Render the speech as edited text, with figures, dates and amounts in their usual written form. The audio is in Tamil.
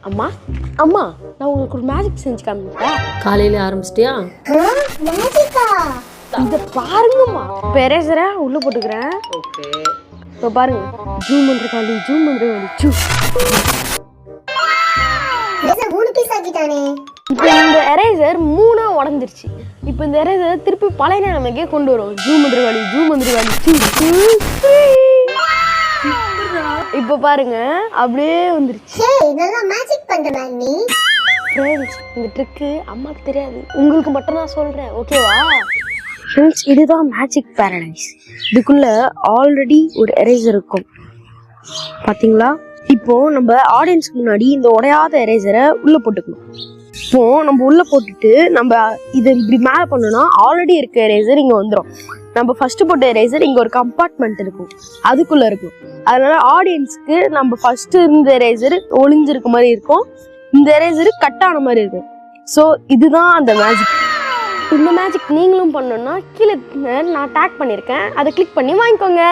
அம்மா அம்மா நான் உங்களுக்கு ஒரு மேஜிக் செஞ்சு காமிப்பேன். காலையில ஆரம்பிச்சிட்டியா? இதை பாருங்கம்மா. இப்போ எரேசரை உள்ள போட்டுக்கிறேன். ஓகே. இப்போ பாருங்க, ஜூம் மந்திரகாளி ஜூம் மந்திரகாளி ஜூ. இப்போ இந்த எரேசர் 3 உடஞ்சிருச்சு. இப்போ இந்த எரேசர் திருப்பி பழைய நிலைமைக்கே கொண்டு வரும். ஜூம் மந்திரகாளி ஜூம் மந்திரகாளி ஜூ. இப்போ பாருங்க அப்படியே வந்துருச்சு. ஃப்ரெண்ட்ஸ், இந்த ட்ரிக்கு அம்மாக்கு தெரியாது, உங்களுக்கு மட்டும் நான் சொல்றேன், ஓகேவா? ஃப்ரெண்ட்ஸ், இதுதான் மேஜிக் பேரடைஸ். இதுக்குள்ள ஆல்ரெடி ஒரு எரேசர் இருக்கும், பாத்தீங்களா? இப்போ நம்ம ஆடியன்ஸ்க்கு முன்னாடி இந்த உடையாத எரேசரை உள்ள போட்டுக்கணும். இப்போ நம்ம உள்ள போட்டுட்டு நம்ம இதை இப்படி மேலே பண்ணோம்னா ஆல்ரெடி இருக்க எரேசர் இங்க வந்துடும். நம்ம ஃபர்ஸ்ட் போட்ட எரேசர் இங்க ஒரு கம்பார்ட்மெண்ட் இருக்கும், அதுக்குள்ள இருக்கும். அதனால ஆடியன்ஸ்க்கு நம்ம ஃபர்ஸ்ட் இருந்த எரேசர் ஒளிஞ்சிருக்க மாதிரி இருக்கும், இந்த எரேசர் கட் ஆன மாதிரி இருக்கும். ஸோ இதுதான் அந்த மேஜிக். இந்த மேஜிக் நீங்களும் பண்ணணும்னா கீழே நான் டேக் பண்ணியிருக்கேன், அதை கிளிக் பண்ணி வாங்கிக்கோங்க.